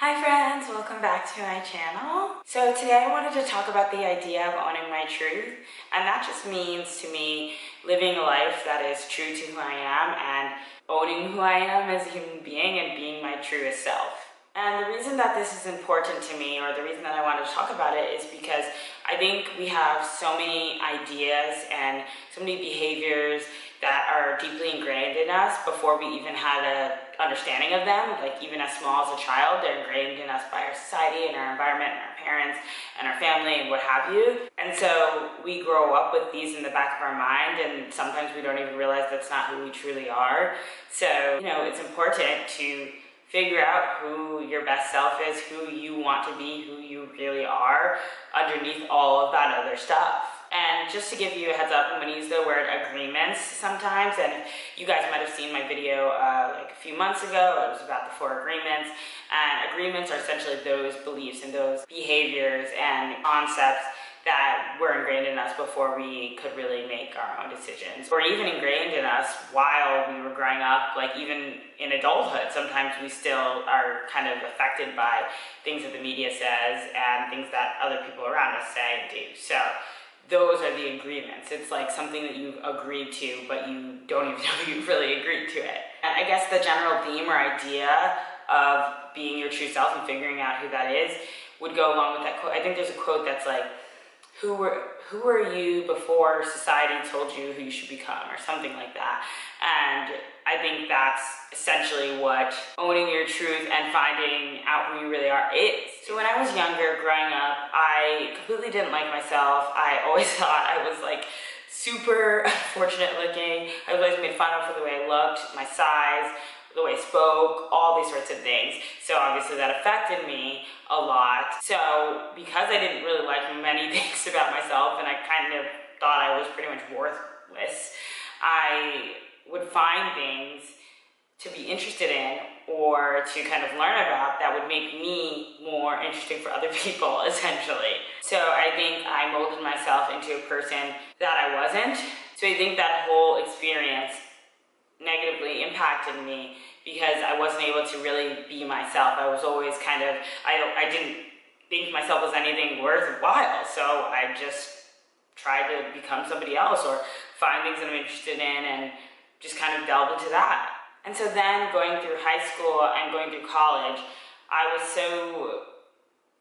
Hi friends, welcome back to my channel. So today I wanted to talk about the idea of owning my truth, and that just means to me living a life that is true to who I am and owning who I am as a human being and being my truest self. And the reason that this is important to me, or the reason that I wanted to talk about it, is because I think we have so many ideas and so many behaviors that are deeply ingrained in us before we even had an understanding of them. Like even as small as a child, they're ingrained in us by our society and our environment and our parents and our family and what have you. And so we grow up with these in the back of our mind, and sometimes we don't even realize that's not who we truly are. So, it's important to figure out who your best self is, who you want to be, who you really are, underneath all of that other stuff. And just to give you a heads up, I'm going to use the word agreements sometimes, and you guys might have seen my video like a few months ago. It was about the 4 agreements, and agreements are essentially those beliefs and those behaviors and concepts that were ingrained in us before we could really make our own decisions, or even ingrained in us while we were growing up. Like even in adulthood, sometimes we still are kind of affected by things that the media says and things that other people around us say and do. So those are the agreements. It's like something that you've agreed to, but you don't even know you've really agreed to it. And I guess the general theme or idea of being your true self and figuring out who that is would go along with that quote. I think there's a quote that's like, who were you before society told you who you should become, or something like that. And I think that's essentially what owning your truth and finding out who you really are is. So when I was younger, growing up, I completely didn't like myself. I always thought I was like super unfortunate looking. I was always made fun of for the way I looked, my size, the way I spoke, all these sorts of things. So obviously that affected me a lot. So because I didn't really like many things about myself, and I kind of thought I was pretty much worthless, I would find things to be interested in or to kind of learn about that would make me more interesting for other people, essentially. So I think I molded myself into a person that I wasn't. So I think that whole experience negatively impacted me because I wasn't able to really be myself. I was always kind of, I didn't think myself as anything worthwhile, so I just tried to become somebody else or find things that I'm interested in and just kind of delve into that. And so then going through high school and going through college, I was so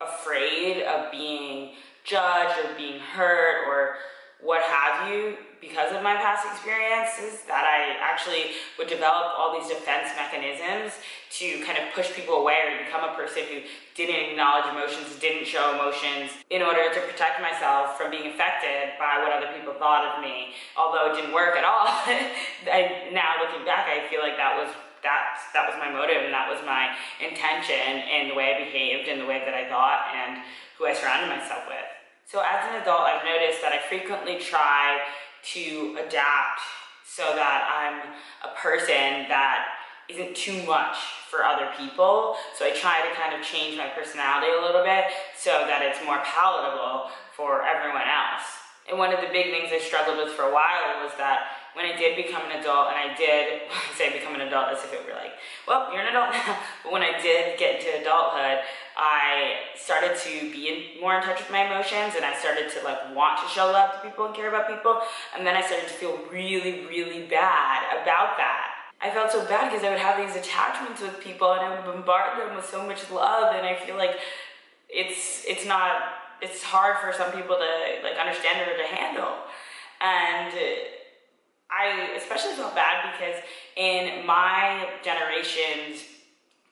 afraid of being judged or being hurt or what have you because of my past experiences, that I actually would develop all these defense mechanisms to kind of push people away or become a person who didn't acknowledge emotions, didn't show emotions, in order to protect myself from being affected by what other people thought of me. Although it didn't work at all, now looking back, I feel like that was my motive, and that was my intention in the way I behaved and the way that I thought and who I surrounded myself with. So as an adult, I've noticed that I frequently try to adapt so that I'm a person that isn't too much for other people. So I try to kind of change my personality a little bit so that it's more palatable for everyone else. And one of the big things I struggled with for a while was that when I did become an adult, and I did say become an adult as if it were like, well, you're an adult now, but when I did get into adulthood, I started to be more in touch with my emotions, and I started to like want to show love to people and care about people, and then I started to feel really, really bad about that. I felt so bad because I would have these attachments with people and I would bombard them with so much love, and I feel like it's hard for some people to like understand or to handle. And I especially felt bad because in my generation's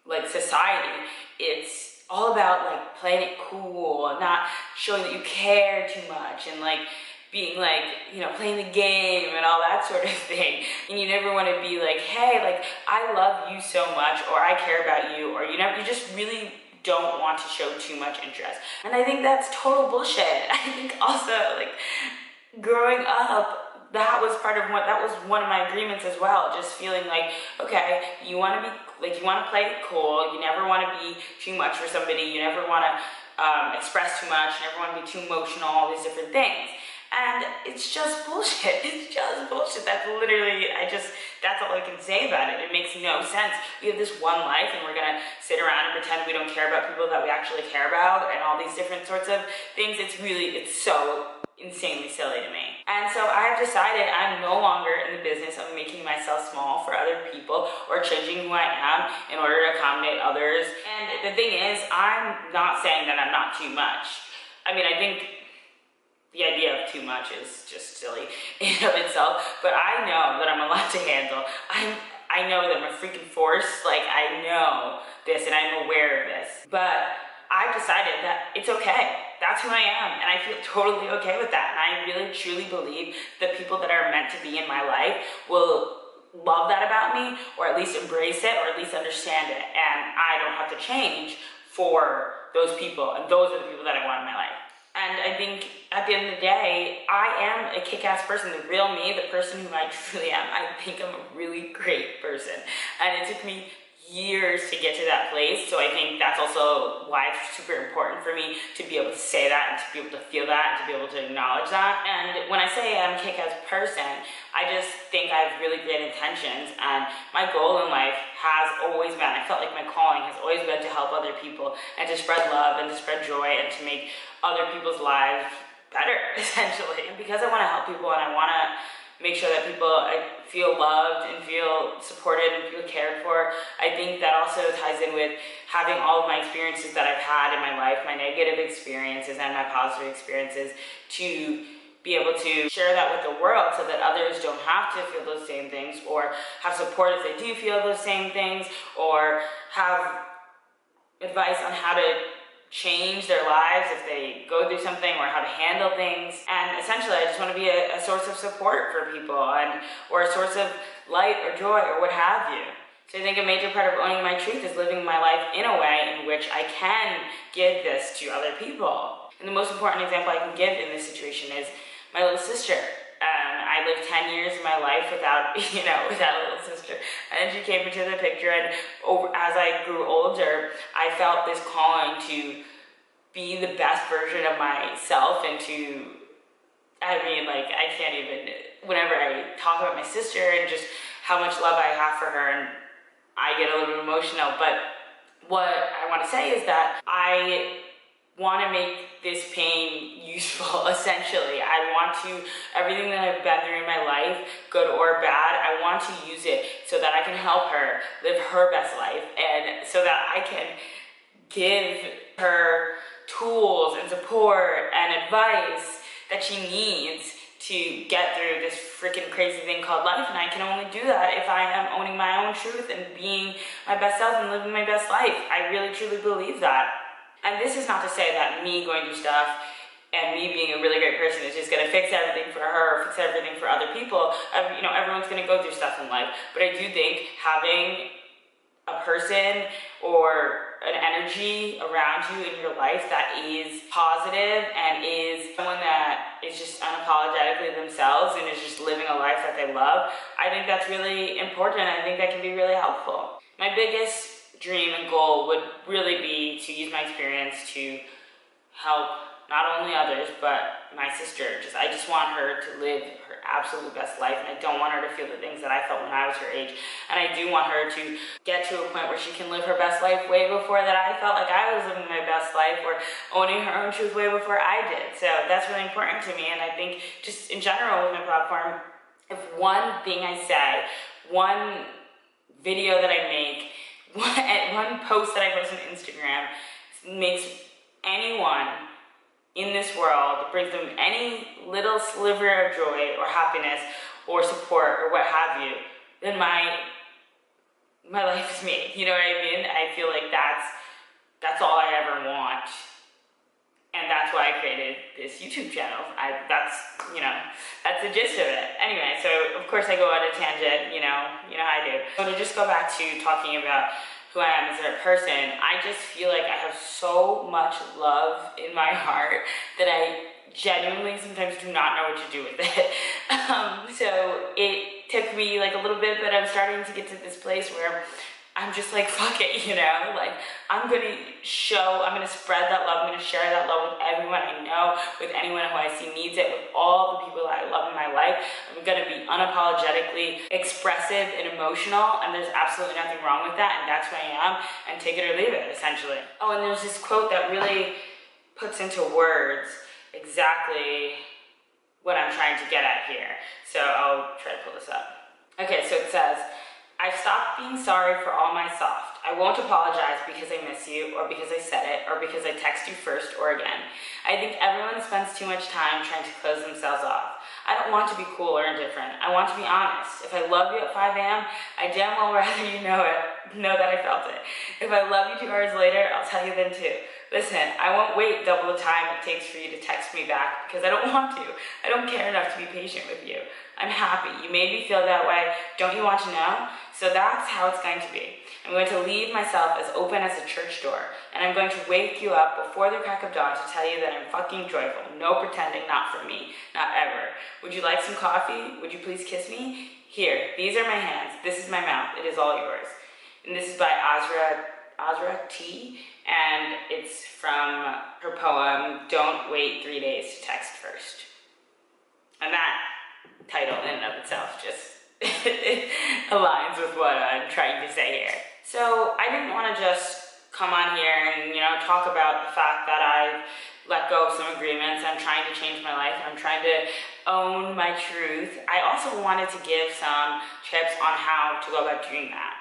like society, it's all about like playing it cool and not showing that you care too much, and like being like, playing the game and all that sort of thing. And you never want to be like, hey, like I love you so much, or I care about you, or you just really don't want to show too much interest. And I think that's total bullshit. I think also like growing up, that was one of my agreements as well. Just feeling like, okay, you want to play it cool. You never want to be too much for somebody. You never want to express too much. You never want to be too emotional. All these different things. And it's just bullshit. It's just bullshit. That's literally, that's all I can say about it. It makes no sense. We have this one life and we're gonna sit around and pretend we don't care about people that we actually care about and all these different sorts of things. It's so insanely silly to me. And so I have decided I'm no longer in the business of making myself small for other people or changing who I am in order to accommodate others. And the thing is, I'm not saying that I'm not too much. I mean, I think the idea of too much is just silly in and of itself, but I know that I'm a lot to handle. I know that I'm a freaking force. Like, I know this and I'm aware of this, but I've decided that it's okay. That's who I am, and I feel totally okay with that. And I really truly believe that people that are meant to be in my life will love that about me, or at least embrace it, or at least understand it. And I don't have to change for those people, and those are the people that I want in my life. And I think at the end of the day, I am a kick-ass person. The real me, the person who I truly am, I think I'm a really great person. And it took me years to get to that place, so I think that's also why it's super important for me to be able to say that and to be able to feel that and to be able to acknowledge that. And when I say I'm a kick-ass person, I just think I have really great intentions, and my goal in life has always been, I felt like my calling has always been to help other people and to spread love and to spread joy and to make other people's lives better, essentially. And because I want to help people and I want to make sure that people feel loved and feel supported and feel cared for, I think that also ties in with having all of my experiences that I've had in my life, my negative experiences and my positive experiences, to be able to share that with the world so that others don't have to feel those same things, or have support if they do feel those same things, or have advice on how to change their lives if they go through something, or how to handle things. And essentially I just want to be a source of support for people, or a source of light or joy or what have you. So I think a major part of owning my truth is living my life in a way in which I can give this to other people. And the most important example I can give in this situation is my little sister. I lived 10 years of my life without a little sister. And then she came into the picture, and as I grew older, I felt this calling to be the best version of myself, and I can't even, whenever I talk about my sister and just how much love I have for her, and I get a little bit emotional, but what I want to say is that I want to make this pain useful, essentially. I want to, everything that I've been through in my life, good or bad, I want to use it so that I can help her live her best life, and so that I can give her tools and support and advice that she needs to get through this freaking crazy thing called life. And I can only do that if I am owning my own truth and being my best self and living my best life. I really truly believe that. And this is not to say that me going through stuff and me being a really great person is just going to fix everything for her or fix everything for other people. Everyone's going to go through stuff in life. But I do think having a person or an energy around you in your life that is positive and is someone that is just unapologetically themselves and is just living a life that they love, I think that's really important. I think that can be really helpful. My biggest dream and goal would really be to use my experience to help not only others, but my sister. I just want her to live her absolute best life, and I don't want her to feel the things that I felt when I was her age. And I do want her to get to a point where she can live her best life way before that I felt like I was living my best life, or owning her own truth way before I did. So that's really important to me. And I think just in general with my platform, if one thing I say, one video that I make, one post that I post on Instagram makes anyone in this world, brings them any little sliver of joy or happiness or support or what have you, then my life is made. You know what I mean? I feel like that's all I ever want. And that's why I created this YouTube channel. That's the gist of it. Anyway, so of course I go on a tangent, you know how I do. So to just go back to talking about who I am as a person, I just feel like I have so much love in my heart that I genuinely sometimes do not know what to do with it. So it took me like a little bit, but I'm starting to get to this place where I'm just like, fuck it, you know? Like, I'm gonna spread that love, I'm gonna share that love with everyone I know, with anyone who I see needs it, with all the people that I love in my life. I'm gonna be unapologetically expressive and emotional, and there's absolutely nothing wrong with that, and that's who I am, and take it or leave it, essentially. Oh, and there's this quote that really puts into words exactly what I'm trying to get at here. So I'll try to pull this up. Okay, so it says, I've stopped being sorry for all my soft. I won't apologize because I miss you, or because I said it, or because I text you first or again. I think everyone spends too much time trying to close themselves off. I don't want to be cool or indifferent. I want to be honest. If I love you at 5 a.m., I damn well rather you know that I felt it. If I love you 2 hours later, I'll tell you then too. Listen, I won't wait double the time it takes for you to text me back because I don't want to. I don't care enough to be patient with you. I'm happy. You made me feel that way. Don't you want to know? So that's how it's going to be. I'm going to leave myself as open as a church door, and I'm going to wake you up before the crack of dawn to tell you that I'm fucking joyful. No pretending, not for me, not ever. Would you like some coffee? Would you please kiss me? Here, these are my hands. This is my mouth. It is all yours. And this is by Azra T, and it's from her poem, Don't Wait 3 Days to Text First. And that title in and of itself just aligns with what I'm trying to say here. So I didn't want to just come on here and, talk about the fact that I've let go of some agreements. I'm trying to change my life. I'm trying to own my truth. I also wanted to give some tips on how to go about doing that.